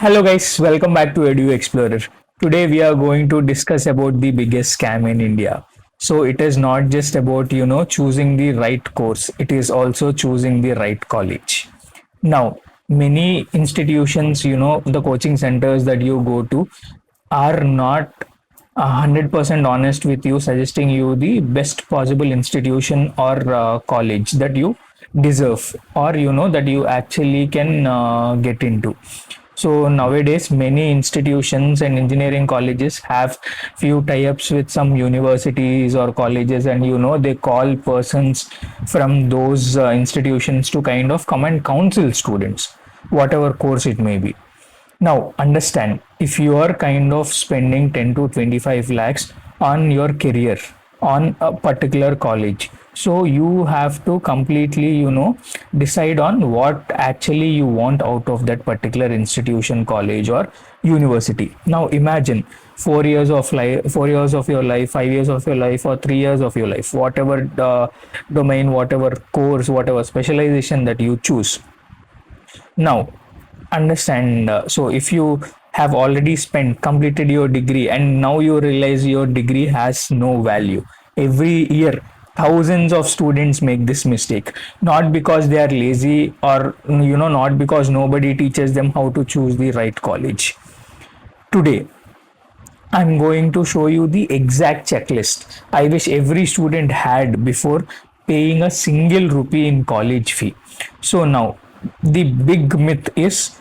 Hello guys, welcome back to Edu Explorer. Today we are going to discuss about the biggest scam in India. So it is not just about, choosing the right course. It is also choosing the right college. Now, many institutions, the coaching centers that you go to are not 100% honest with you, suggesting you the best possible institution or college that you deserve, or that you actually can get into. So nowadays, many institutions and engineering colleges have few tie-ups with some universities or colleges, and they call persons from those institutions to kind of come and counsel students, whatever course it may be. Now, understand, if you are kind of spending 10 to 25 lakhs on your career on a particular college, so you have to completely, decide on what actually you want out of that particular institution, college, or university. Now, imagine 4 years of life, 4 years of your life, 5 years of your life, or 3 years of your life, whatever domain, whatever course, whatever specialization that you choose. Now, understand, so if you have already spent completed your degree and now you realize your degree has no value, every year thousands of students make this mistake, not because they are lazy, or not because nobody teaches them how to choose the right college. Today I'm going to show you the exact checklist I wish every student had before paying a single rupee in college fee. So now, the big myth is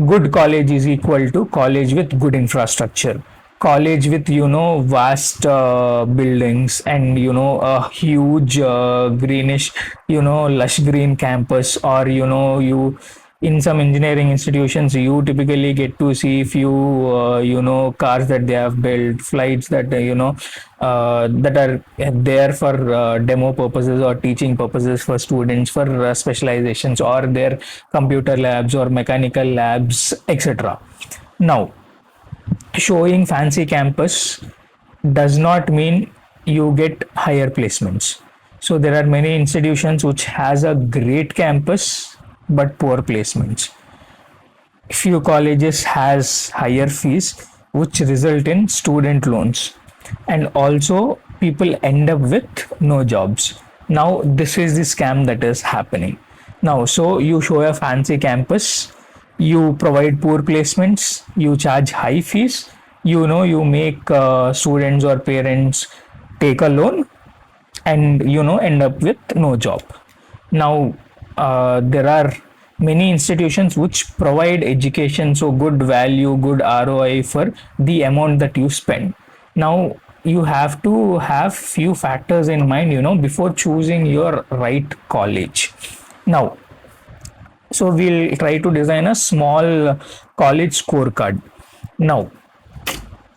good college is equal to college with good infrastructure. College with, vast buildings and, a huge greenish, lush green campus, or, in some engineering institutions you typically get to see few cars that they have built, flights that that are there for demo purposes or teaching purposes for students for specializations, or their computer labs or mechanical labs, etc. Now, showing fancy campus does not mean you get higher placements. So there are many institutions which has a great campus but poor placements. Few colleges has higher fees which result in student loans, and also people end up with no jobs. Now this is the scam that is happening now. So you show a fancy campus, you provide poor placements, you charge high fees, you make students or parents take a loan, and end up with no job. Now, there are many institutions which provide education, so good value, good ROI for the amount that you spend. Now, you have to have few factors in mind, before choosing your right college. Now, so we'll try to design a small college scorecard. Now,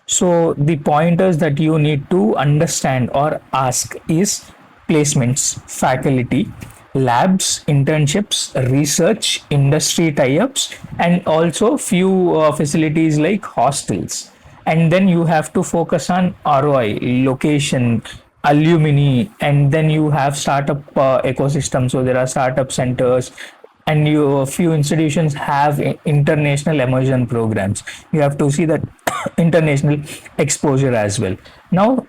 so the pointers that you need to understand or ask is placements, faculty, labs, internships, research, industry tie-ups, and also few facilities like hostels. And then you have to focus on ROI, location, alumni, and then you have startup ecosystem. So there are startup centers, and a few institutions have international immersion programs. You have to see that international exposure as well. Now,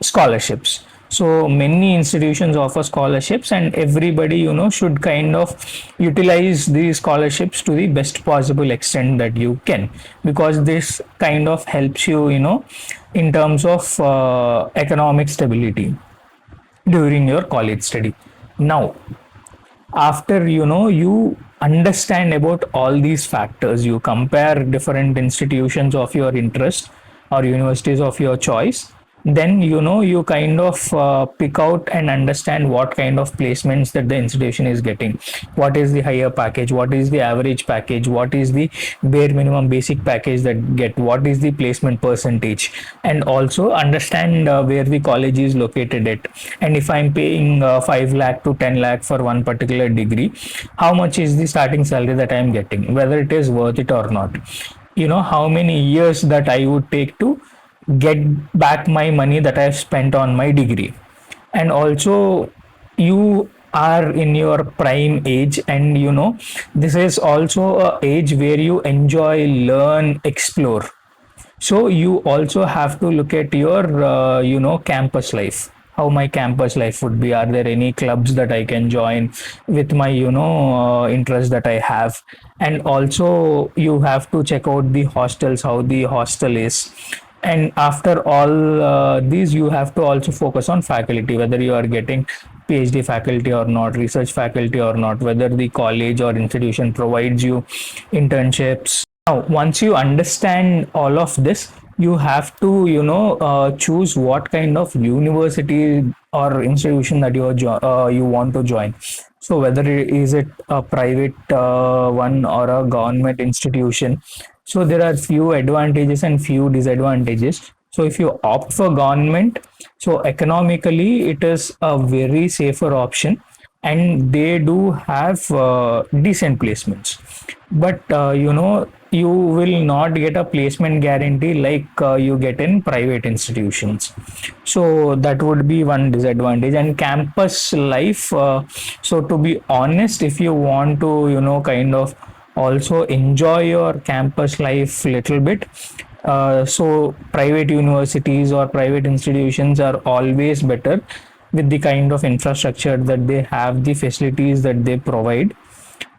scholarships, so many institutions offer scholarships, and everybody should kind of utilize these scholarships to the best possible extent that you can, because this kind of helps you, in terms of economic stability during your college study. Now, after you understand about all these factors, you compare different institutions of your interest or universities of your choice, then you kind of pick out and understand what kind of placements that the institution is getting, what is the higher package, what is the average package, what is the bare minimum basic package that get, what is the placement percentage, and also understand where the college is located at, and if I'm paying 5 lakh to 10 lakh for one particular degree, how much is the starting salary that I'm getting, whether it is worth it or not, how many years that I would take to get back my money that I've spent on my degree. And also, you are in your prime age, and this is also a age where you enjoy, learn, explore. So you also have to look at your campus life, how my campus life would be. Are there any clubs that I can join with my interest that I have? And also you have to check out the hostels, how the hostel is. And after all these, you have to also focus on faculty, whether you are getting PhD faculty or not, research faculty or not, whether the college or institution provides you internships. Now, once you understand all of this, you have to, choose what kind of university or institution that you want to join. So whether is it a private one or a government institution. So there are few advantages and few disadvantages. So if you opt for government, so economically it is a very safer option, and they do have decent placements. But you will not get a placement guarantee like you get in private institutions. So that would be one disadvantage. And campus life, so to be honest, if you want to kind of also enjoy your campus life little bit, so private universities or private institutions are always better with the kind of infrastructure that they have, the facilities that they provide.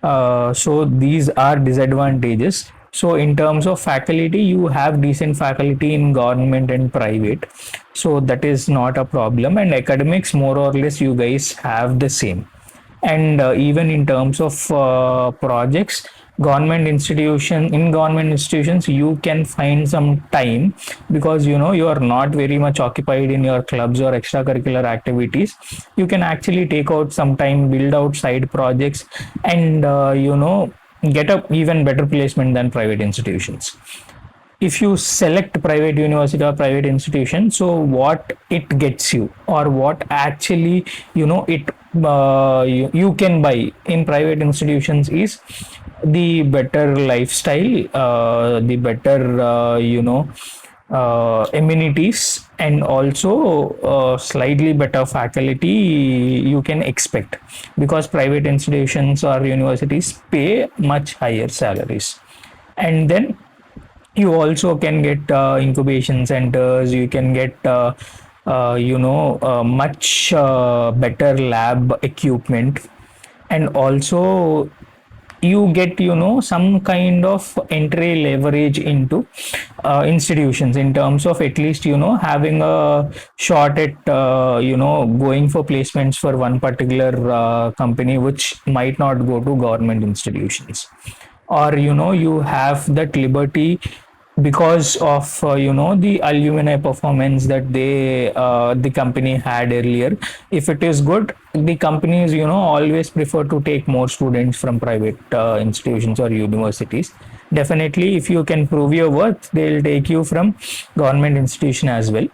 So these are disadvantages. So in terms of faculty, you have decent faculty in government and private, so that is not a problem. And academics, more or less, you guys have the same. And even in terms of projects, government institutions, you can find some time, because you are not very much occupied in your clubs or extracurricular activities. You can actually take out some time, build out side projects, and get a even better placement than private institutions. If you select private university or private institution, so what it gets you, or what actually it you can buy in private institutions, is the better lifestyle, the better amenities, and also slightly better faculty you can expect, because private institutions or universities pay much higher salaries. And then you also can get incubation centers, you can get much better lab equipment, and also you get some kind of entry leverage into institutions, in terms of at least having a shot at going for placements for one particular company, which might not go to government institutions. Or you have that liberty because of the alumni performance that the company had earlier. If it is good, the companies always prefer to take more students from private institutions or universities. Definitely, if you can prove your worth, they'll take you from government institution as well.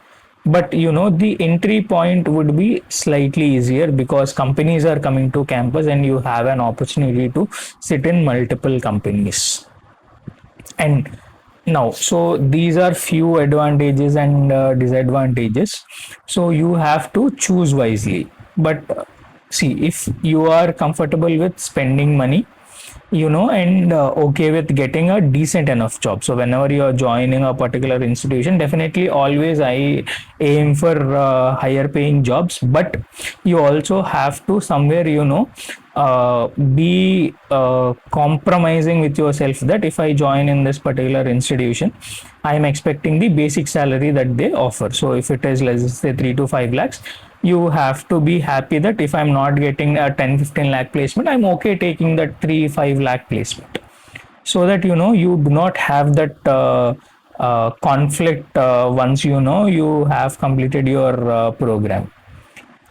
But the entry point would be slightly easier, because companies are coming to campus and you have an opportunity to sit in multiple companies. And now, so these are few advantages and disadvantages. So you have to choose wisely. But see, if you are comfortable with spending money, and okay with getting a decent enough job, so whenever you are joining a particular institution, definitely always I aim for higher paying jobs. But you also have to somewhere be compromising with yourself, that if I join in this particular institution, I am expecting the basic salary that they offer. So if it is, let's say, 3 to 5 lakhs, you have to be happy that if I'm not getting a 10-15 lakh placement, I'm okay taking that 3-5 lakh placement, so that you do not have that conflict once you have completed your program.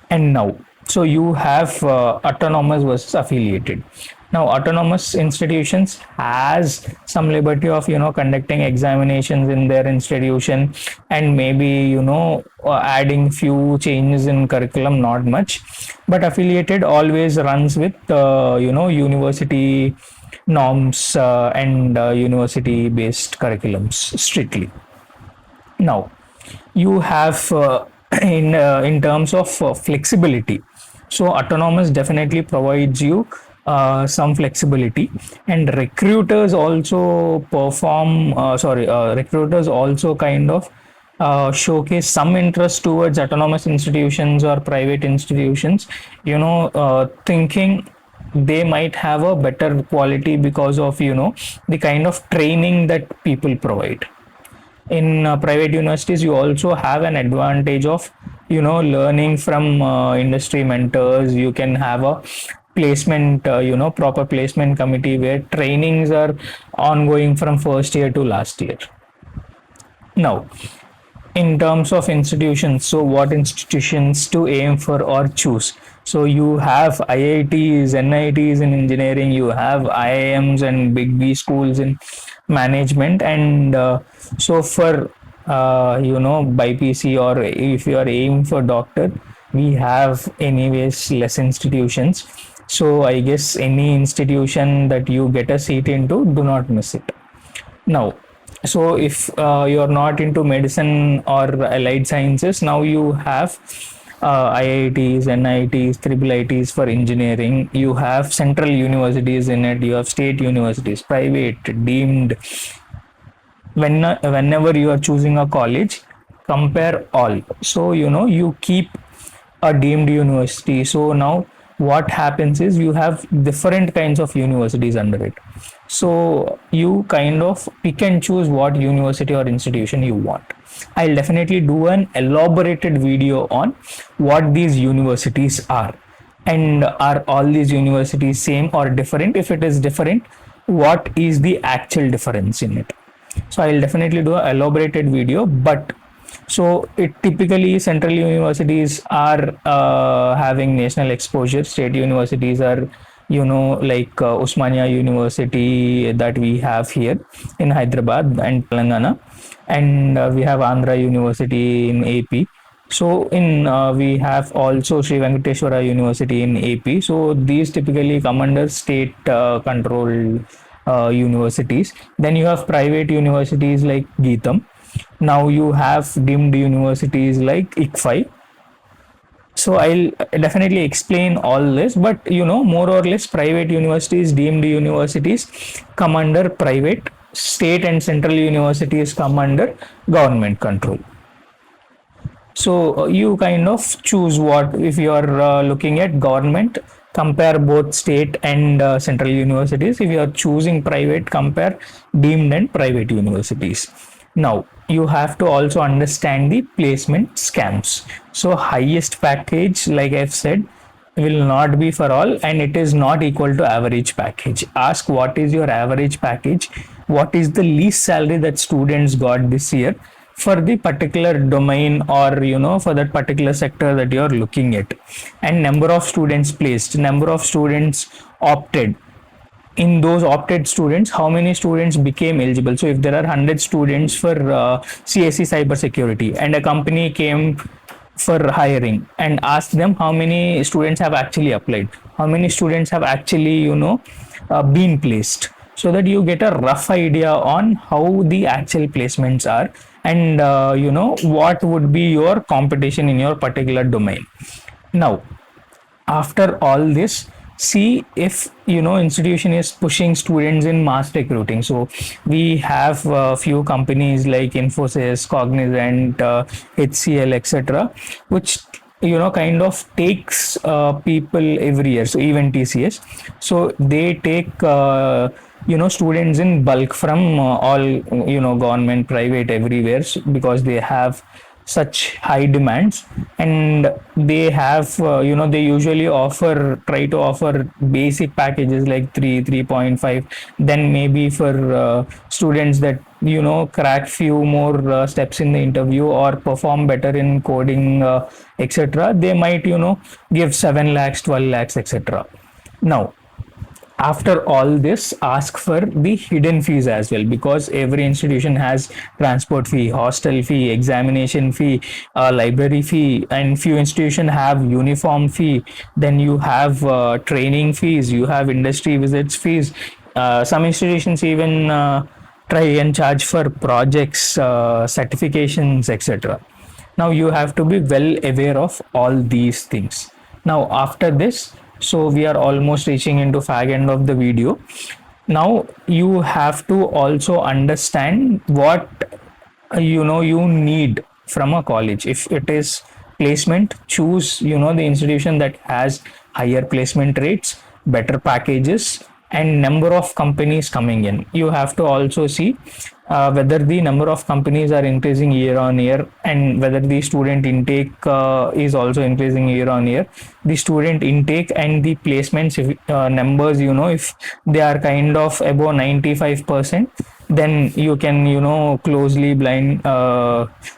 And now, so you have autonomous versus affiliated. Now, autonomous institutions has some liberty of conducting examinations in their institution, and maybe adding few changes in curriculum, not much. But affiliated always runs with university norms and university based curriculums strictly. Now, you have in terms of flexibility, So autonomous definitely provides you some flexibility, and recruiters also kind of showcase some interest towards autonomous institutions or private institutions, thinking they might have a better quality because of the kind of training that people provide. In private universities you also have an advantage of learning from industry mentors. You can have a placement, proper placement committee where trainings are ongoing from first year to last year. Now, in terms of institutions, so what institutions to aim for or choose? So you have IITs, NITs in engineering, you have IIMs and big B schools in management, and so for BPC, or if you are aiming for doctor, we have anyways less institutions. So I guess any institution that you get a seat into, do not miss it. Now, so if you're not into medicine or allied sciences, now you have IITs, NITs, triple ITs for engineering. You have central universities in it. You have state universities, private, deemed. Whenever you are choosing a college, compare all. So you keep a deemed university. So now what happens is you have different kinds of universities under it. So you kind of pick and choose what university or institution you want. I'll definitely do an elaborated video on what these universities are, and are all these universities same or different. If it is different, what is the actual difference in it? So I'll definitely do an elaborated video. But so it typically, central universities are having national exposure. State universities are like Usmania University that we have here in Hyderabad and Telangana, and we have Andhra University in AP. So in we have also Sri Venkateswara University in AP. So these typically come under state controlled universities. Then you have private universities like Geetham. Now you have deemed universities like ICFI. So I'll definitely explain all this, but more or less, private universities, deemed universities come under private, state and central universities come under government control. So you kind of choose what. If you are looking at government, compare both state and central universities. If you are choosing private, compare deemed and private universities. Now you have to also understand the placement scams. So highest package, like I've said, will not be for all, and it is not equal to average package. Ask what is your average package, what is the least salary that students got this year for the particular domain, or for that particular sector that you're looking at, and number of students placed, number of students opted. In those opted students, how many students became eligible? So if there are 100 students for CSE cybersecurity, and a company came for hiring and asked them how many students have actually applied, how many students have actually been placed, so that you get a rough idea on how the actual placements are, and what would be your competition in your particular domain. Now, after all this, see if institution is pushing students in mass recruiting. So we have a few companies like Infosys, Cognizant, HCL, etc., which kind of takes people every year. So even TCS, so they take students in bulk from all government, private, everywhere, because they have such high demands, and they have they usually try to offer basic packages like 3.5. Then maybe for students that crack few more steps in the interview or perform better in coding, etc., they might give 7 lakhs, 12 lakhs, etc. Now, after all this, ask for the hidden fees as well, because every institution has transport fee, hostel fee, examination fee, library fee, and few institutions have uniform fee. Then you have training fees, you have industry visits fees. Some institutions even try and charge for projects, certifications, etc. Now you have to be well aware of all these things. Now after this, so we are almost reaching into fag end of the video. Now you have to also understand what you need from a college. If it is placement, choose the institution that has higher placement rates, better packages, and number of companies coming in. You have to also see whether the number of companies are increasing year on year, and whether the student intake is also increasing year on year. The student intake and the placements numbers, if they are kind of above 95%, then you can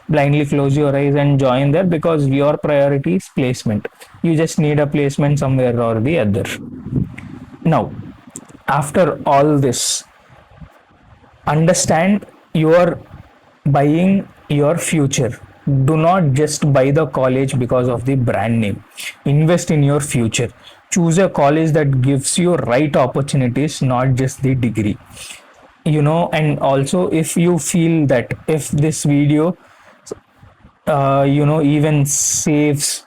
blindly close your eyes and join there, because your priority is placement. You just need a placement somewhere or the other. Now after all this, understand you are buying your future. Do not just buy the college because of the brand name. Invest in your future. Choose a college that gives you right opportunities, not just the degree. And also, if you feel that if this video even saves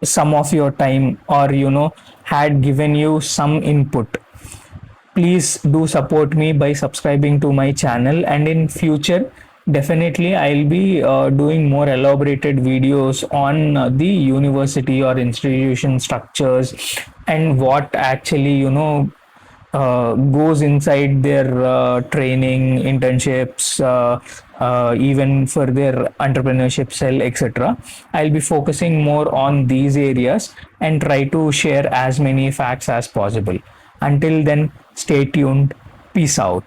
some of your time, or had given you some input, please do support me by subscribing to my channel. And in future, definitely I'll be doing more elaborated videos on the university or institution structures, and what actually goes inside their training, internships, even for their entrepreneurship cell, etc. I'll be focusing more on these areas and try to share as many facts as possible. Until then, stay tuned. Peace out.